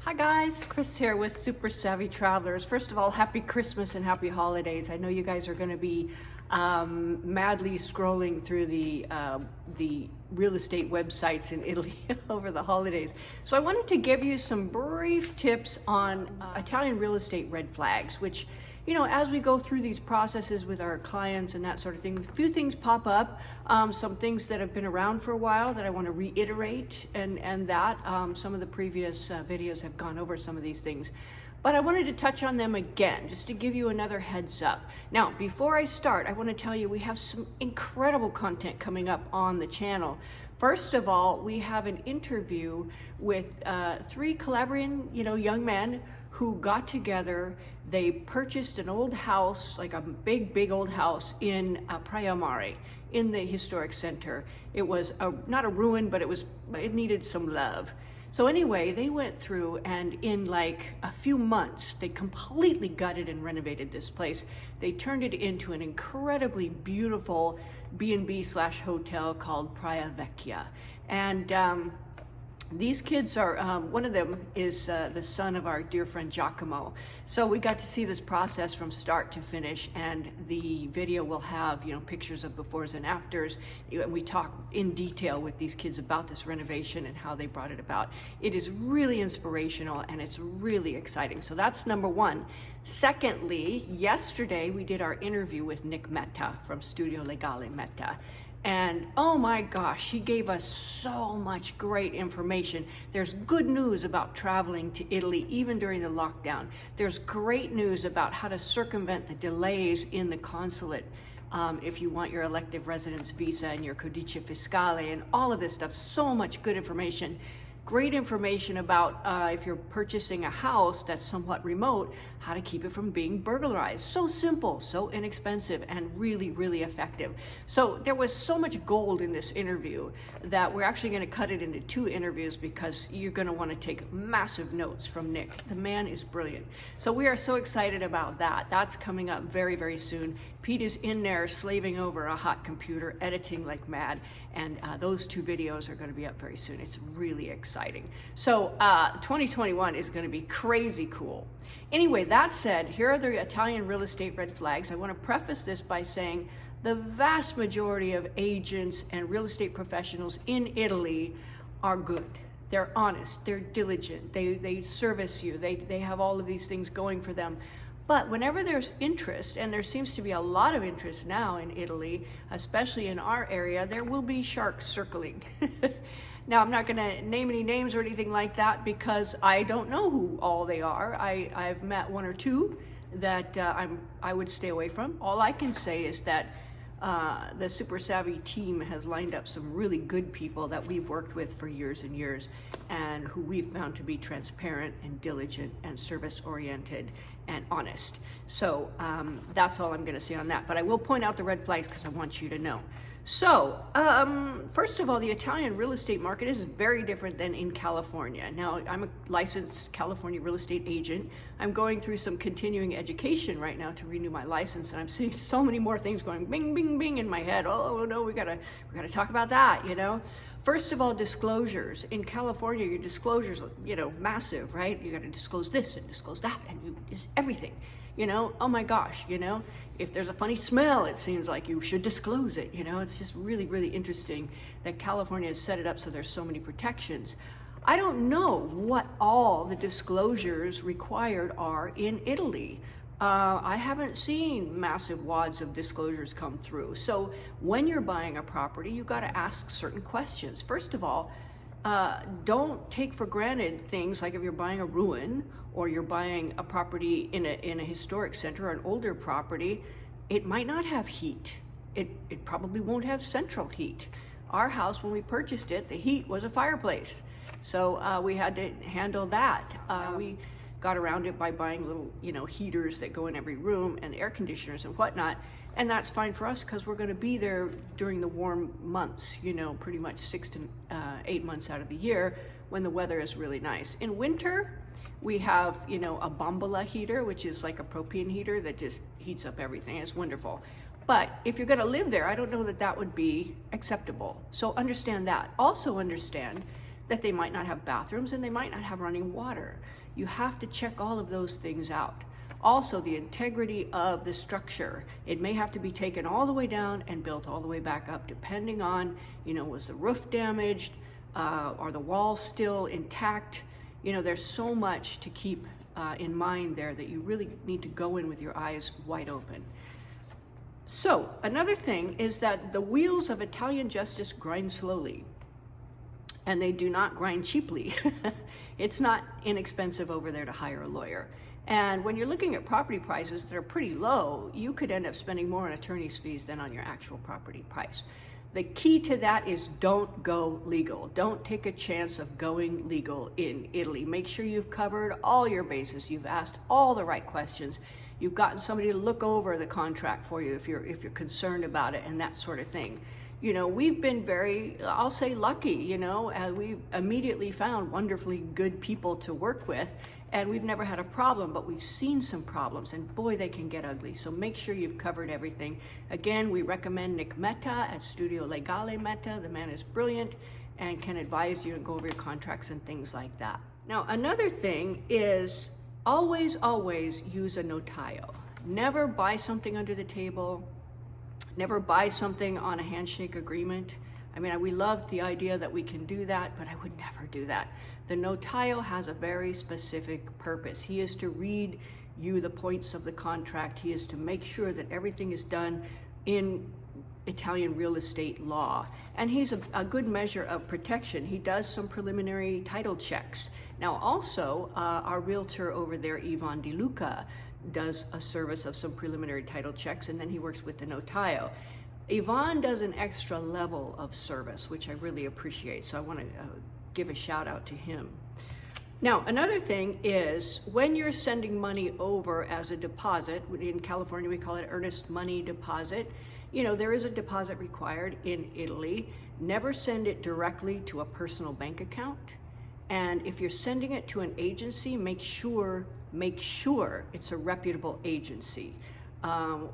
Hi guys, Chris here with Super Savvy Travelers. First of all, happy Christmas and happy holidays. I know you guys are going to be madly scrolling through the real estate websites in Italy over the holidays. So I wanted to give you some brief tips on Italian real estate red flags, which, you know, as we go through these processes with our clients and that sort of thing, a few things pop up, some things that have been around for a while that I want to reiterate, and that some of the previous videos have gone over some of these things. But I wanted to touch on them again, just to give you another heads up. Now, before I start, I want to tell you we have some incredible content coming up on the channel. First of all, we have an interview with three Calabrian, young men who got together. They purchased an old house, like a big old house in Praia Mare, in the historic center. It was not a ruin, but it needed some love. So anyway, they went through, and in like a few months, they completely gutted and renovated this place. They turned it into an incredibly beautiful B&B/hotel called Praia Vecchia. And these kids are, one of them is the son of our dear friend Giacomo. So we got to see this process from start to finish, and the video will have, pictures of befores and afters. And we talk in detail with these kids about this renovation and how they brought it about. It is really inspirational and it's really exciting. So that's number one. Secondly, yesterday we did our interview with Mehta from Studio Legale Mehta. And oh my gosh, he gave us so much great information. There's good news about traveling to Italy, even during the lockdown. There's great news about how to circumvent the delays in the consulate if you want your elective residence visa and your codice fiscale and all of this stuff. So much good information. Great information about if you're purchasing a house that's somewhat remote, how to keep it from being burglarized. So simple, so inexpensive, and really, really effective. So there was so much gold in this interview that we're actually going to cut it into 2 interviews because you're going to want to take massive notes from Nick. The man is brilliant. So we are so excited about that. That's coming up very, very soon. Pete is in there slaving over a hot computer, editing like mad, and those 2 videos are going to be up very soon. It's really exciting. So 2021 is going to be crazy cool. Anyway, that said, here are the Italian real estate red flags. I want to preface this by saying the vast majority of agents and real estate professionals in Italy are good. They're honest, they're diligent, they service you, they have all of these things going for them. But whenever there's interest, and there seems to be a lot of interest now in Italy, especially in our area, there will be sharks circling. Now, I'm not going to name any names or anything like that because I don't know who all they are. I've met 1 or 2 that I would stay away from. All I can say is that the Super Savvy team has lined up some really good people that we've worked with for years and years, and who we've found to be transparent and diligent and service-oriented and honest. So that's all I'm going to say on that. But I will point out the red flags because I want you to know. So first of all, the Italian real estate market is very different than in California. Now, I'm a licensed California real estate agent. I'm going through some continuing education right now to renew my license, and I'm seeing so many more things going bing, bing, bing in my head. Oh no, we gotta talk about that, First of all, disclosures. In California, your disclosures, massive, right? You got to disclose this and disclose that, and just everything. Oh my gosh, if there's a funny smell, it seems like you should disclose it. It's just really, really interesting that California has set it up so there's so many protections. I don't know what all the disclosures required are in Italy. I haven't seen massive wads of disclosures come through. So when you're buying a property, you got to ask certain questions. First of all, don't take for granted things like if you're buying a ruin or you're buying a property in a historic center or an older property, it might not have heat. It probably won't have central heat. Our house, when we purchased it, the heat was a fireplace. So we had to handle that. We got around it by buying little, heaters that go in every room and air conditioners and whatnot. And that's fine for us because we're going to be there during the warm months, pretty much 6 to 8 months out of the year when the weather is really nice. In winter, we have, a bombola heater, which is like a propane heater that just heats up everything. It's wonderful. But if you're going to live there, I don't know that that would be acceptable. So understand that. Also understand that they might not have bathrooms and they might not have running water. You have to check all of those things out. Also, the integrity of the structure. It may have to be taken all the way down and built all the way back up, depending on, was the roof damaged? Are the walls still intact? There's so much to keep in mind there that you really need to go in with your eyes wide open. So, another thing is that the wheels of Italian justice grind slowly, and they do not grind cheaply. It's not inexpensive over there to hire a lawyer. And when you're looking at property prices that are pretty low, you could end up spending more on attorney's fees than on your actual property price. The key to that is don't go legal. Don't take a chance of going legal in Italy. Make sure you've covered all your bases. You've asked all the right questions. You've gotten somebody to look over the contract for you if you're concerned about it and that sort of thing. We've been very, I'll say, lucky. We immediately found wonderfully good people to work with, and we've never had a problem, but we've seen some problems, and boy, they can get ugly. So make sure you've covered everything. Again, we recommend Nick Mehta at Studio Legale Mehta. The man is brilliant and can advise you and go over your contracts and things like that. Now, another thing is always use a notaio. Never buy something under the table. Never buy something on a handshake agreement. We love the idea that we can do that, but I would never do that. The notaio has a very specific purpose. He is to read you the points of the contract. He is to make sure that everything is done in Italian real estate law. And he's a good measure of protection. He does some preliminary title checks. Now also, our realtor over there, Ivan De Luca, does a service of some preliminary title checks, and then he works with the notaio. Ivan does an extra level of service, which I really appreciate, so I want to give a shout out to him. Now, another thing is when you're sending money over as a deposit, in California we call it earnest money deposit, there is a deposit required in Italy. Never send it directly to a personal bank account. And if you're sending it to an agency, make sure it's a reputable agency.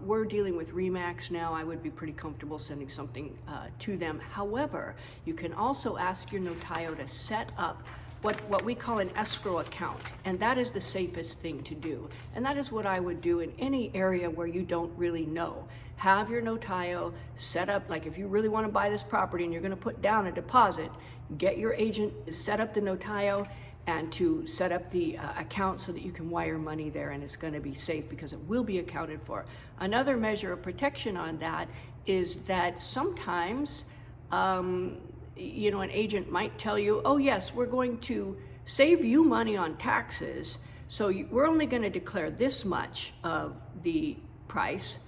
We're dealing with Remax now. I would be pretty comfortable sending something to them. However, you can also ask your notaio to set up what we call an escrow account, and that is the safest thing to do. And that is what I would do in any area where you don't really know. Have your notaio set up, like if you really want to buy this property and you're going to put down a deposit, get your agent to set up the notaio and to set up the account so that you can wire money there, and it's going to be safe because it will be accounted for. Another measure of protection on that is that sometimes an agent might tell you, oh yes, we're going to save you money on taxes, so we're only going to declare this much of the price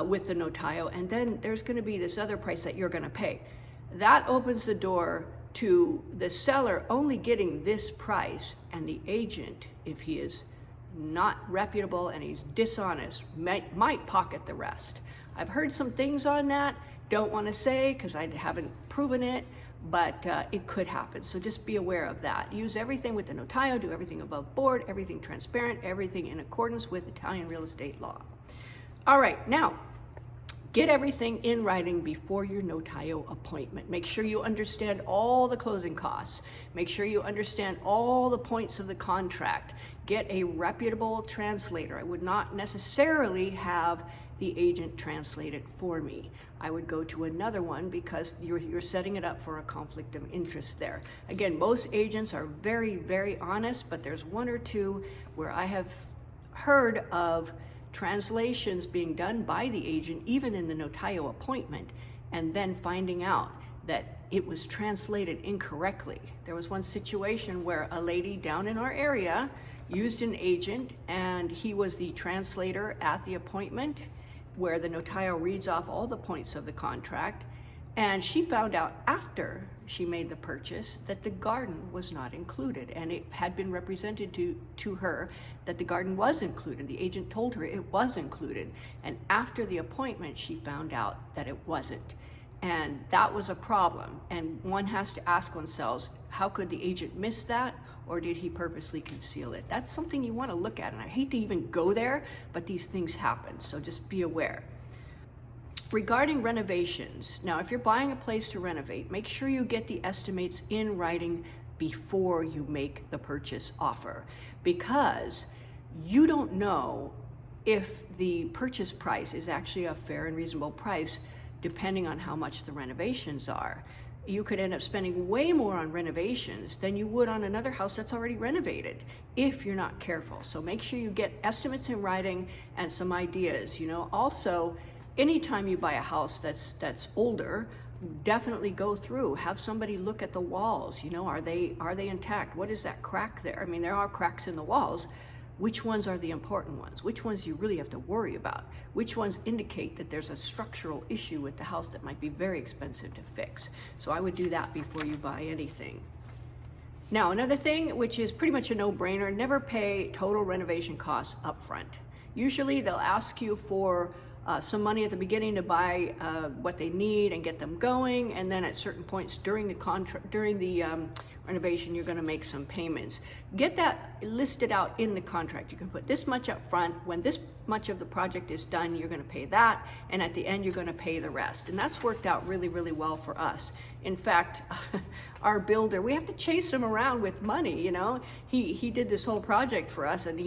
with the notaio, and then there's going to be this other price that you're going to pay. That opens the door to the seller only getting this price, and the agent, if he is not reputable and he's dishonest, might pocket the rest. I've heard some things on that, don't want to say because I haven't proven it, but it could happen. So just be aware of that. Use everything with the notaio, do everything above board, everything transparent, everything in accordance with Italian real estate law. All right, now, get everything in writing before your notaio appointment. Make sure you understand all the closing costs. Make sure you understand all the points of the contract. Get a reputable translator. I would not necessarily have the agent translate it for me. I would go to another one because you're setting it up for a conflict of interest there. Again, most agents are very, very honest, but there's one or two where I have heard of translations being done by the agent, even in the notaio appointment, and then finding out that it was translated incorrectly. There was one situation where a lady down in our area used an agent, and he was the translator at the appointment where the notaio reads off all the points of the contract, and she found out after she made the purchase that the garden was not included, and it had been represented to her that the garden was included. The agent told her it was included, and after the appointment she found out that it wasn't, and that was a problem. And one has to ask oneself, how could the agent miss that, or did he purposely conceal it? That's something you want to look at, and I hate to even go there, but these things happen, so just be aware. Regarding renovations, now if you're buying a place to renovate, make sure you get the estimates in writing before you make the purchase offer, because you don't know if the purchase price is actually a fair and reasonable price depending on how much the renovations are. You could end up spending way more on renovations than you would on another house that's already renovated if you're not careful. So make sure you get estimates in writing and some ideas. Also, anytime you buy a house that's older, definitely go through, have somebody look at the walls. Are they intact? What is that crack there? I mean, there are cracks in the walls. Which ones are the important ones? Which ones you really have to worry about? Which ones indicate that there's a structural issue with the house that might be very expensive to fix? So I would do that before you buy anything. Now, another thing, which is pretty much a no-brainer, never pay total renovation costs up front. Usually they'll ask you for some money at the beginning to buy what they need and get them going, and then at certain points during the renovation, you're going to make some payments. Get that listed out in the contract. You can put this much up front. When this much of the project is done, you're going to pay that, and at the end, you're going to pay the rest. And that's worked out really, really well for us. In fact, our builder, we have to chase him around with money. He did this whole project for us, and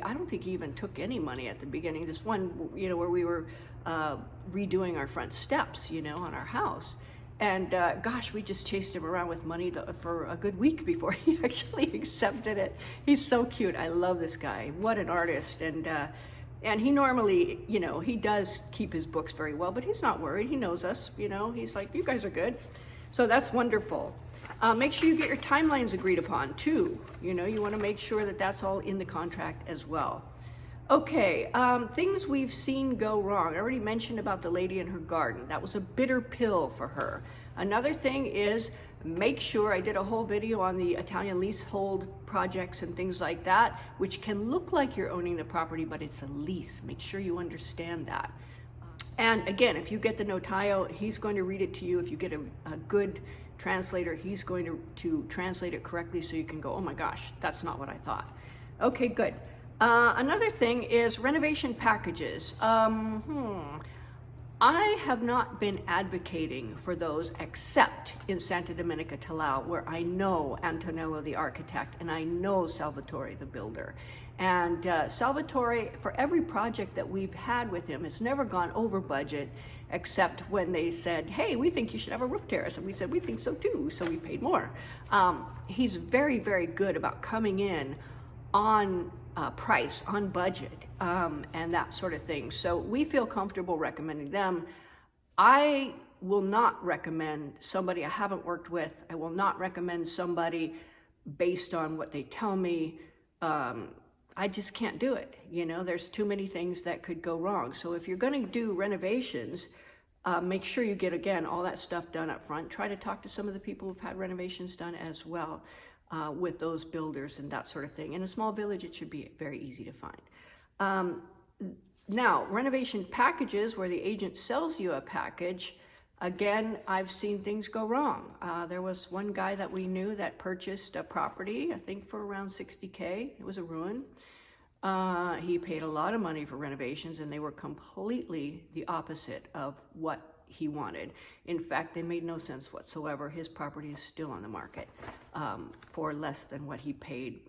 I don't think he even took any money at the beginning. This one, where we were redoing our front steps, on our house. And gosh, we just chased him around with money for a good week before he actually accepted it. He's so cute. I love this guy. What an artist. And he normally, he does keep his books very well, but he's not worried. He knows us, he's like, you guys are good. So that's wonderful. Make sure you get your timelines agreed upon too. You want to make sure that that's all in the contract as well. Okay, things we've seen go wrong. I already mentioned about the lady in her garden. That was a bitter pill for her. Another thing is, make sure, I did a whole video on the Italian leasehold projects and things like that, which can look like you're owning the property, but it's a lease. Make sure you understand that. And again, if you get the Notio, he's going to read it to you. If you get a good translator, he's going to translate it correctly so you can go, oh my gosh, that's not what I thought. Okay, good. Another thing is renovation packages. I have not been advocating for those except in Santa Domenica Talao, where I know Antonello the architect and I know Salvatore the builder. And Salvatore, for every project that we've had with him, it's never gone over budget, except when they said, hey, we think you should have a roof terrace. And we said, we think so too, so we paid more. He's very, very good about coming in on price, on budget, and that sort of thing. So we feel comfortable recommending them. I will not recommend somebody I haven't worked with. I will not recommend somebody based on what they tell me. I just can't do it. There's too many things that could go wrong. So if you're going to do renovations, make sure you get, again, all that stuff done up front. Try to talk to some of the people who've had renovations done as well. With those builders and that sort of thing. In a small village, it should be very easy to find. Now, renovation packages, where the agent sells you a package, again, I've seen things go wrong. There was one guy that we knew that purchased a property, I think for around $60K. It was a ruin. He paid a lot of money for renovations, and they were completely the opposite of what he wanted. In fact, they made no sense whatsoever. His property is still on the market for less than what he paid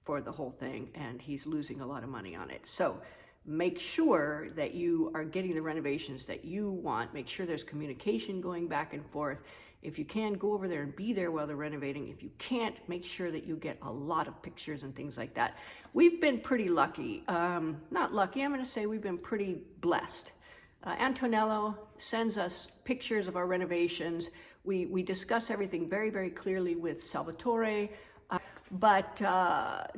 for the whole thing, and he's losing a lot of money on it. So make sure that you are getting the renovations that you want. Make sure there's communication going back and forth. If you can, go over there and be there while they're renovating. If you can't, make sure that you get a lot of pictures and things like that. We've been pretty lucky. Not lucky, I'm going to say we've been pretty blessed. Antonello sends us pictures of our renovations. We discuss everything very, very clearly with Salvatore, but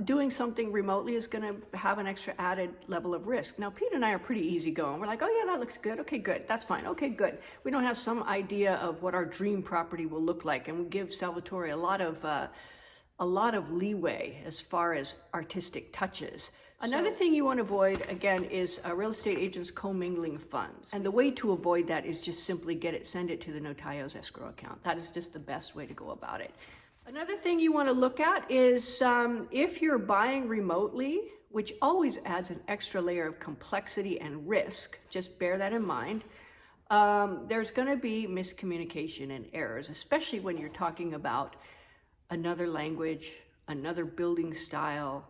doing something remotely is going to have an extra added level of risk. Now, Pete and I are pretty easyggoing. We're like, oh yeah, that looks good. Okay, good. That's fine. Okay, good. We don't have some idea of what our dream property will look like, and we give Salvatore a lot of leeway as far as artistic touches. Another thing you want to avoid, again, is real estate agents commingling funds. And the way to avoid that is just simply send it to the Notio's escrow account. That is just the best way to go about it. Another thing you want to look at is if you're buying remotely which always adds an extra layer of complexity and risk. Just bear that in mind. There's going to be miscommunication and errors, especially when you're talking about another language, another building style,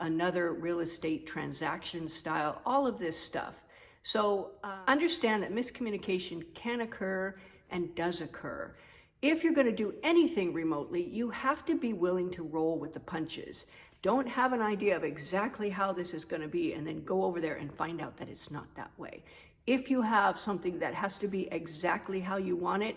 another real estate transaction style, all of this stuff. So understand that miscommunication can occur and does occur. If you're going to do anything remotely, you have to be willing to roll with the punches. Don't have an idea of exactly how this is going to be and then go over there and find out that it's not that way. If you have something that has to be exactly how you want it,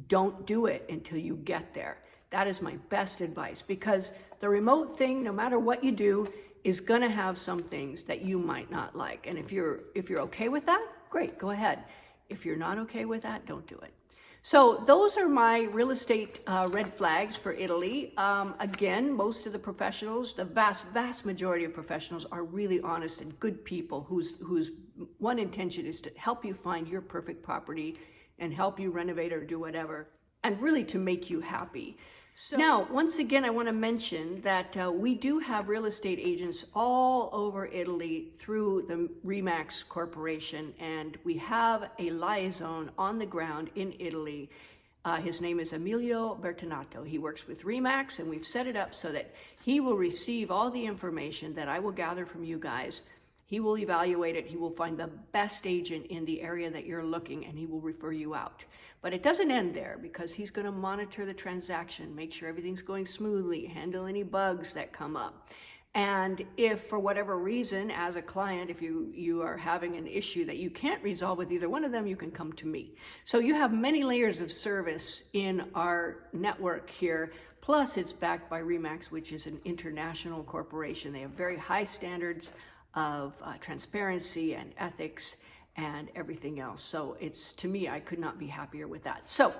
don't do it until you get there. That is my best advice, because the remote thing, no matter what you do, is going to have some things that you might not like. And if you're okay with that, great, go ahead. If you're not okay with that, don't do it. So those are my real estate red flags for Italy. Again, most of the professionals, the vast majority of professionals, are really honest and good people whose one intention is to help you find your perfect property and help you renovate or do whatever, and really to make you happy. So now, once again, I want to mention that we do have real estate agents all over Italy through the Remax Corporation, and we have a liaison on the ground in Italy. His name is Emilio Bertinato. He works with Remax, and we've set it up so that he will receive all the information that I will gather from you guys. He will evaluate it. He will find the best agent in the area that you're looking, and he will refer you out. But it doesn't end there, because he's going to monitor the transaction, make sure everything's going smoothly, handle any bugs that come up. And if for whatever reason, as a client, if you are having an issue that you can't resolve with either one of them, you can come to me. So you have many layers of service in our network here. Plus, it's backed by Remax, which is an international corporation. They have very high standards of transparency and ethics and everything else. So it's, to me, I could not be happier with that. So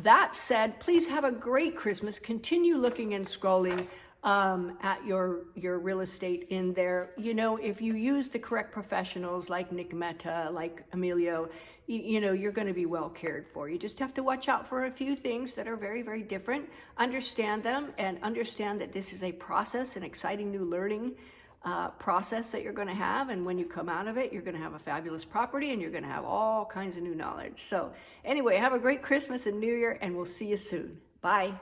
that said, please have a great Christmas. Continue looking and scrolling at your real estate in there. You know, if you use the correct professionals like Mehta, like Emilio, you know, you're going to be well cared for. You just have to watch out for a few things that are very, very different. Understand them, and understand that this is a process, an exciting new learning process that you're going to have, and when you come out of it, you're going to have a fabulous property, and you're going to have all kinds of new knowledge. So anyway, have a great Christmas and New Year, and we'll see you soon. Bye.